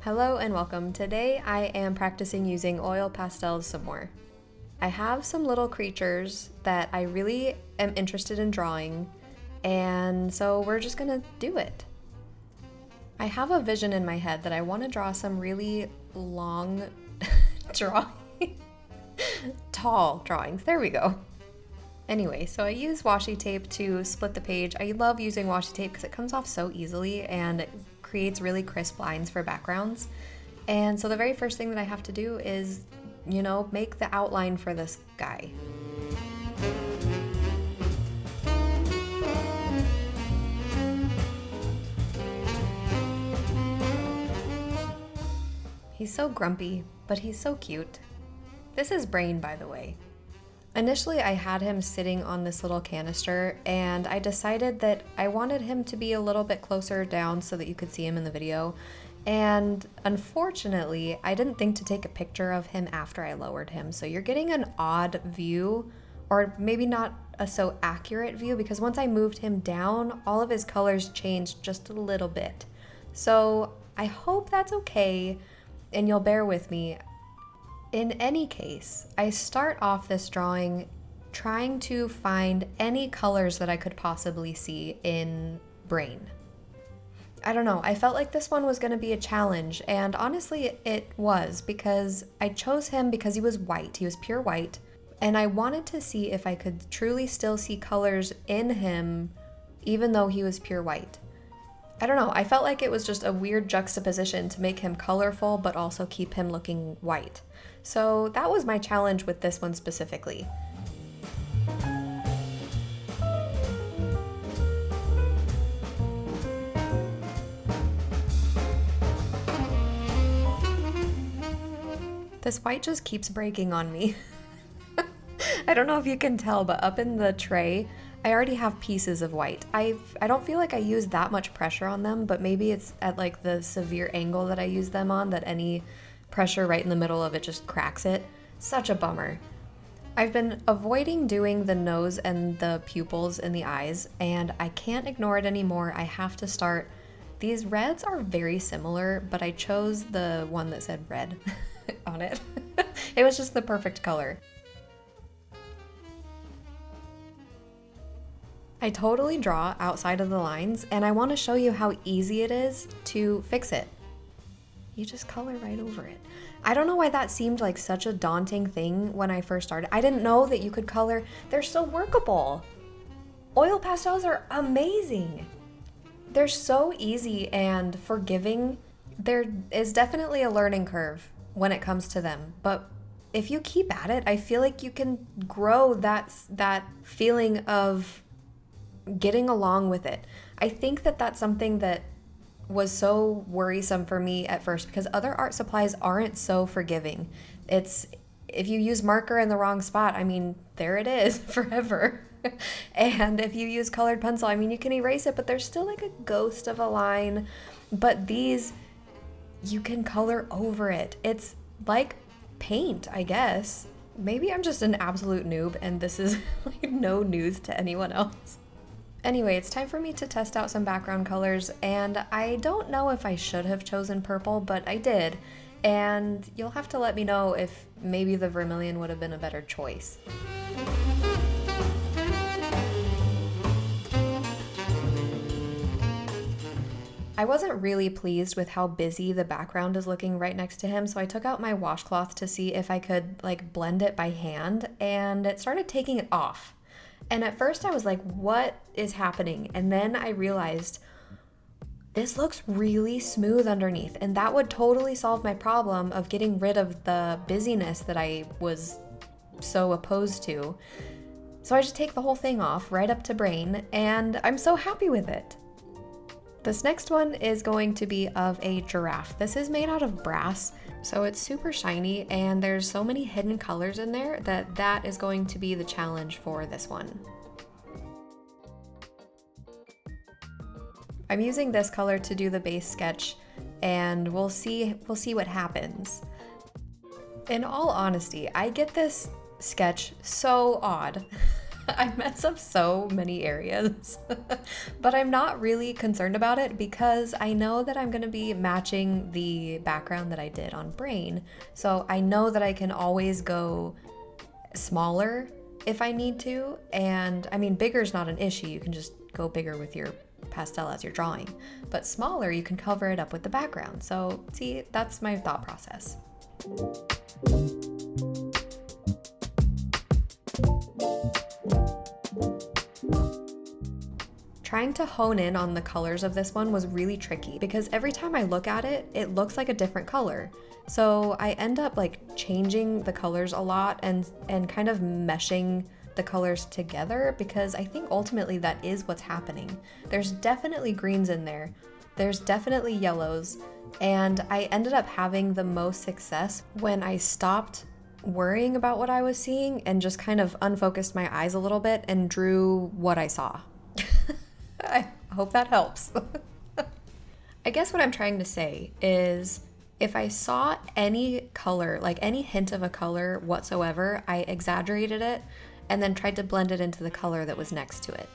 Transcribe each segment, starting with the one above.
Hello and welcome. Today I am practicing using oil pastels some more. I have some little creatures that I really am interested in drawing, and so we're just gonna do it. I have a vision in my head that I want to draw some really long tall drawings. There we go. Anyway, so I use washi tape to split the page. I love using washi tape because it comes off so easily and it creates really crisp lines for backgrounds. And so the very first thing that I have to do is, make the outline for this guy. He's so grumpy, but he's so cute. This is Brain, by the way. Initially, I had him sitting on this little canister, and I decided that I wanted him to be a little bit closer down so that you could see him in the video. And unfortunately, I didn't think to take a picture of him after I lowered him. So you're getting an odd view, or maybe not a so accurate view, because once I moved him down, all of his colors changed just a little bit. So I hope that's okay, and you'll bear with me. In any case, I start off this drawing trying to find any colors that I could possibly see in Brain. I don't know, I felt like this one was going to be a challenge, and honestly it was, because I chose him because he was white, he was pure white, and I wanted to see if I could truly still see colors in him even though he was pure white. I don't know, I felt like it was just a weird juxtaposition to make him colorful but also keep him looking white. So that was my challenge with this one specifically. This white just keeps breaking on me. I don't know if you can tell, but up in the tray, I already have pieces of white. I don't feel like I use that much pressure on them, but maybe it's at like the severe angle that I use them on that any pressure right in the middle of it just cracks it. Such a bummer. I've been avoiding doing the nose and the pupils in the eyes, and I can't ignore it anymore. I have to start. These reds are very similar, but I chose the one that said red on it. It was just the perfect color. I totally draw outside of the lines, and I want to show you how easy it is to fix it. You just color right over it. I don't know why that seemed like such a daunting thing when I first started. I didn't know that you could color. They're so workable. Oil pastels are amazing. They're so easy and forgiving. There is definitely a learning curve when it comes to them, but if you keep at it, I feel like you can grow that feeling of getting along with it. I think that that's something that was so worrisome for me at first, because other art supplies aren't so forgiving. It's, if you use marker in the wrong spot, I mean, there it is forever. And if you use colored pencil, I mean, you can erase it, but there's still like a ghost of a line. But these, you can color over it. It's like paint, I guess. Maybe I'm just an absolute noob and this is like no news to anyone else. Anyway, it's time for me to test out some background colors, and I don't know if I should have chosen purple, but I did, and you'll have to let me know if maybe the vermilion would have been a better choice. I wasn't really pleased with how busy the background is looking right next to him, so I took out my washcloth to see if I could like blend it by hand, and it started taking it off. And at first I was like, what is happening? And then I realized this looks really smooth underneath, and that would totally solve my problem of getting rid of the busyness that I was so opposed to. So I just take the whole thing off right up to Brain, and I'm so happy with it. This next one is going to be of a giraffe. This is made out of brass, so it's super shiny, and there's so many hidden colors in there that is going to be the challenge for this one. I'm using this color to do the base sketch, and we'll see what happens. In all honesty, I get this sketch so odd. I mess up so many areas, but I'm not really concerned about it because I know that I'm going to be matching the background that I did on Brain. So I know that I can always go smaller if I need to. And I mean, bigger is not an issue. You can just go bigger with your pastel as you're drawing, but smaller, you can cover it up with the background. So see, that's my thought process. Trying to hone in on the colors of this one was really tricky because every time I look at it, it looks like a different color. So I end up like changing the colors a lot and kind of meshing the colors together because I think ultimately that is what's happening. There's definitely greens in there. There's definitely yellows. And I ended up having the most success when I stopped worrying about what I was seeing and just kind of unfocused my eyes a little bit and drew what I saw. I hope that helps. I guess what I'm trying to say is if I saw any color, like any hint of a color whatsoever, I exaggerated it and then tried to blend it into the color that was next to it.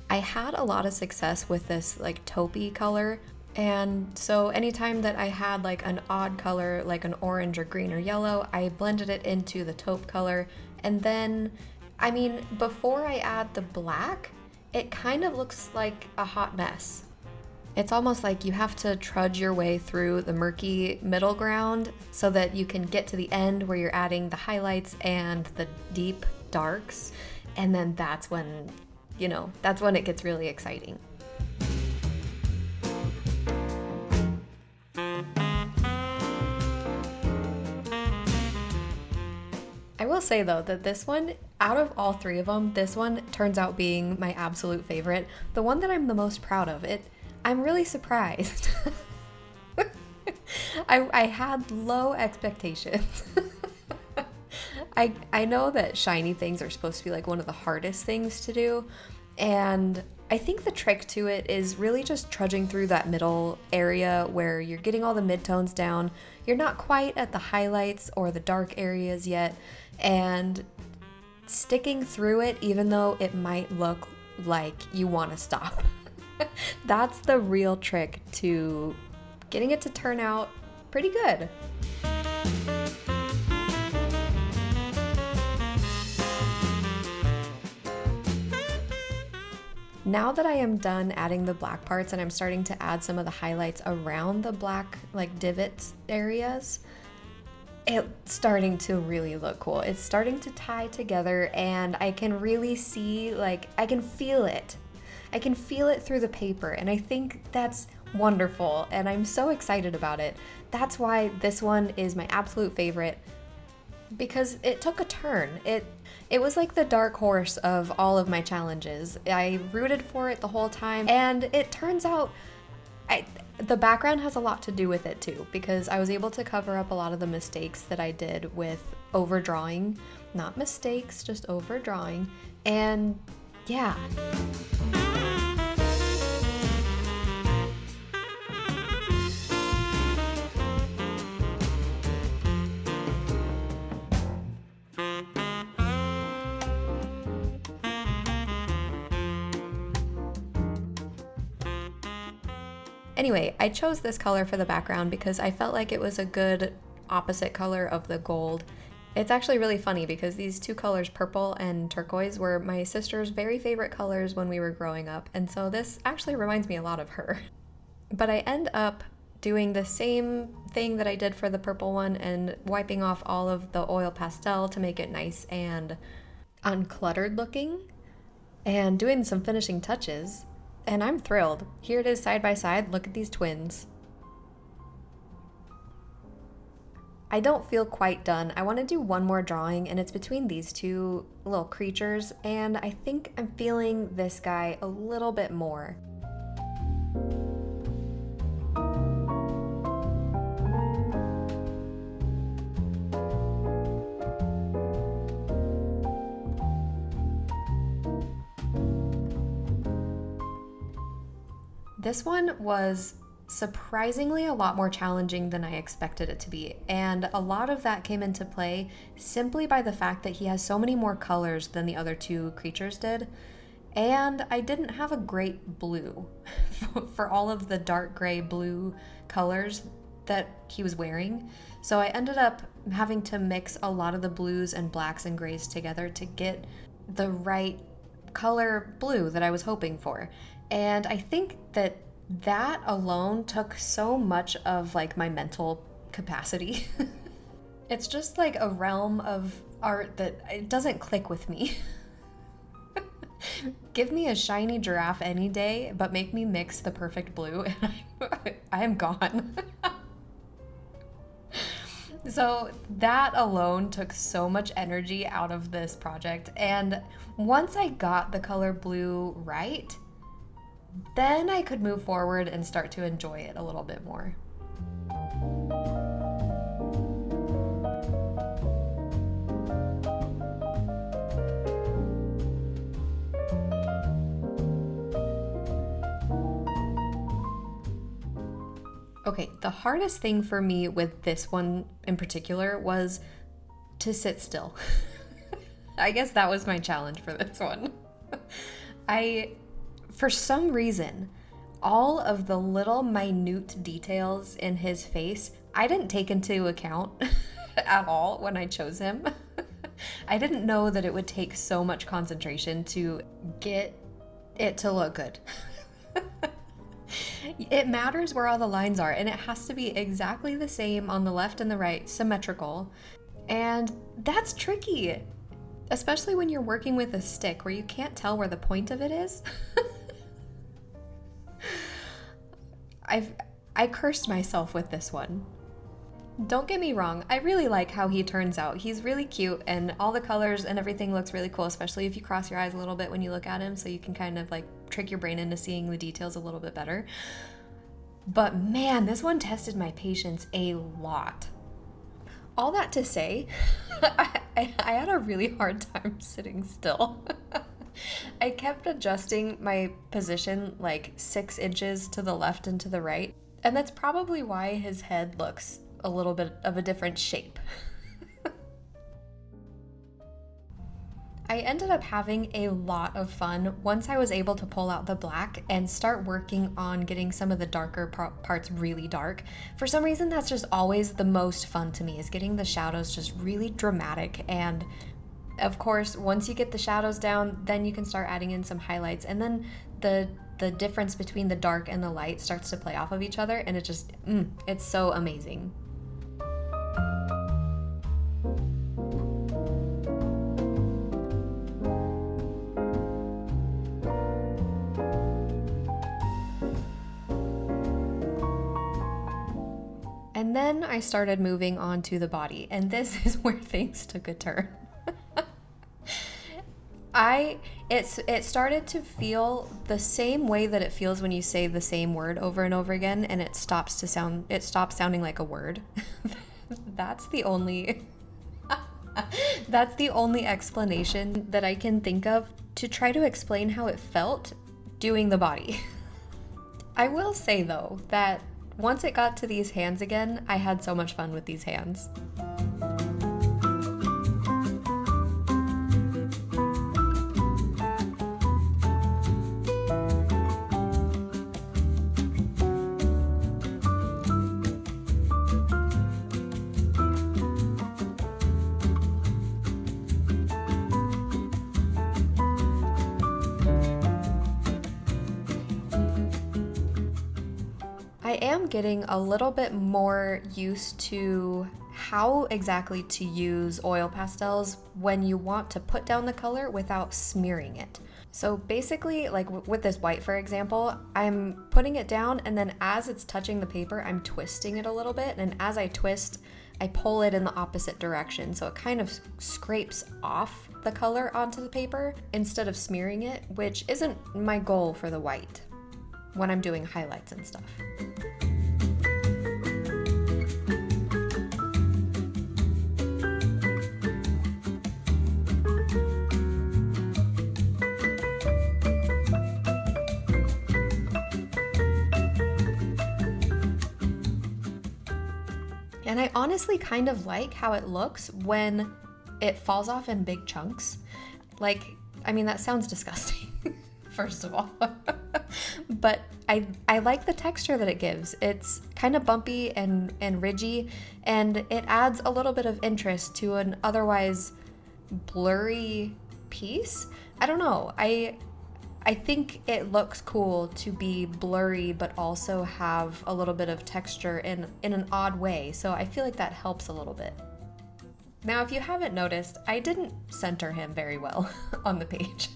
I had a lot of success with this like taupey color, and so anytime that I had like an odd color, like an orange or green or yellow, I blended it into the taupe color. And then, I mean, before I add the black, it kind of looks like a hot mess. It's almost like you have to trudge your way through the murky middle ground so that you can get to the end where you're adding the highlights and the deep darks. And then that's when, that's when it gets really exciting. I will say though that this one, out of all three of them, this one turns out being my absolute favorite. The one that I'm the most proud of. I'm really surprised. I had low expectations. I know that shiny things are supposed to be like one of the hardest things to do, and I think the trick to it is really just trudging through that middle area where you're getting all the midtones down. You're not quite at the highlights or the dark areas yet, and sticking through it even though it might look like you want to stop. That's the real trick to getting it to turn out pretty good. Now that I am done adding the black parts and I'm starting to add some of the highlights around the black like divots areas, it's starting to really look cool. It's starting to tie together and I can really see, like, I can feel it. I can feel it through the paper, and I think that's wonderful and I'm so excited about it. That's why this one is my absolute favorite, because it took a turn. It was like the dark horse of all of my challenges. I rooted for it the whole time, and it turns out the background has a lot to do with it too, because I was able to cover up a lot of the mistakes that I did with overdrawing. Not mistakes, just overdrawing. And yeah. Anyway, I chose this color for the background because I felt like it was a good opposite color of the gold. It's actually really funny because these two colors, purple and turquoise, were my sister's very favorite colors when we were growing up, and so this actually reminds me a lot of her. But I end up doing the same thing that I did for the purple one and wiping off all of the oil pastel to make it nice and uncluttered looking and doing some finishing touches. And I'm thrilled. Here it is side by side. Look at these twins. I don't feel quite done. I want to do one more drawing, and it's between these two little creatures, and I think I'm feeling this guy a little bit more. This one was surprisingly a lot more challenging than I expected it to be. And a lot of that came into play simply by the fact that he has so many more colors than the other two creatures did. And I didn't have a great blue for all of the dark gray blue colors that he was wearing. So I ended up having to mix a lot of the blues and blacks and grays together to get the right color blue that I was hoping for. And I think that alone took so much of like my mental capacity. It's just like a realm of art that it doesn't click with me. Give me a shiny giraffe any day, but make me mix the perfect blue and I am gone. So that alone took so much energy out of this project. And once I got the color blue right, then I could move forward and start to enjoy it a little bit more. Okay, the hardest thing for me with this one in particular was to sit still. I guess that was my challenge for this one. For some reason, all of the little minute details in his face, I didn't take into account at all when I chose him. I didn't know that it would take so much concentration to get it to look good. It matters where all the lines are, and it has to be exactly the same on the left and the right, symmetrical. And that's tricky, especially when you're working with a stick where you can't tell where the point of it is. I cursed myself with this one. Don't get me wrong, I really like how he turns out. He's really cute and all the colors and everything looks really cool, especially if you cross your eyes a little bit when you look at him so you can kind of like trick your brain into seeing the details a little bit better. But man, this one tested my patience a lot. All that to say, I had a really hard time sitting still. I kept adjusting my position like 6 inches to the left and to the right, and that's probably why his head looks a little bit of a different shape. I ended up having a lot of fun once I was able to pull out the black and start working on getting some of the darker parts really dark. For some reason, that's just always the most fun to me, is getting the shadows just really dramatic. And of course, once you get the shadows down, then you can start adding in some highlights, and then the difference between the dark and the light starts to play off of each other, and it just, it's so amazing. And then I started moving on to the body, and this is where things took a turn. It started to feel the same way that it feels when you say the same word over and over again, and it stops sounding like a word. That's the only explanation that I can think of to try to explain how it felt doing the body. I will say though that once it got to these hands again, I had so much fun with these hands. I am getting a little bit more used to how exactly to use oil pastels when you want to put down the color without smearing it. So basically, like with this white, for example, I'm putting it down, and then as it's touching the paper, I'm twisting it a little bit, and as I twist, I pull it in the opposite direction, so it kind of scrapes off the color onto the paper instead of smearing it, which isn't my goal for the white when I'm doing highlights and stuff. And I honestly kind of like how it looks when it falls off in big chunks. Like, I mean, that sounds disgusting, first of all. But I like the texture that it gives. It's kind of bumpy and ridgy, and it adds a little bit of interest to an otherwise blurry piece. I don't know. I think it looks cool to be blurry but also have a little bit of texture in an odd way. So I feel like that helps a little bit. Now, if you haven't noticed, I didn't center him very well on the page.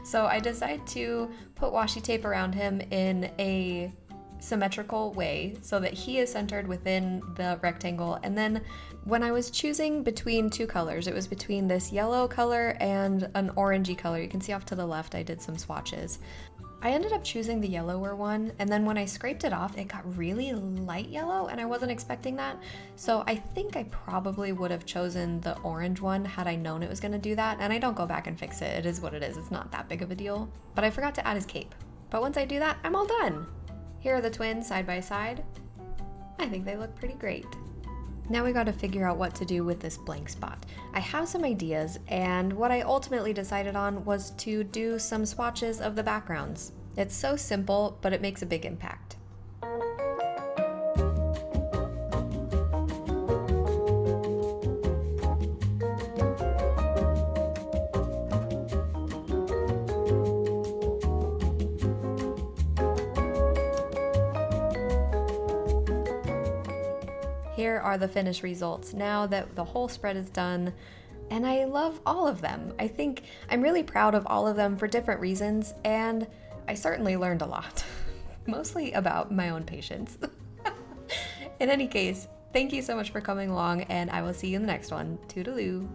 So I decided to put washi tape around him in a symmetrical way so that he is centered within the rectangle. And then when I was choosing between two colors, it was between this yellow color and an orangey color. You can see off to the left I did some swatches. I ended up choosing the yellower one, and then when I scraped it off, it got really light yellow, and I wasn't expecting that. So I think I probably would have chosen the orange one had I known it was gonna do that, and I don't go back and fix it. It is what it is. It's not that big of a deal. But I forgot to add his cape. But once I do that, I'm all done. Here are the twins side by side. I think they look pretty great. Now we gotta figure out what to do with this blank spot. I have some ideas, and what I ultimately decided on was to do some swatches of the backgrounds. It's so simple, but it makes a big impact. Here are the finished results now that the whole spread is done, and I love all of them. I think I'm really proud of all of them for different reasons, and I certainly learned a lot, mostly about my own patience. In any case, thank you so much for coming along, and I will see you in the next one. Toodaloo!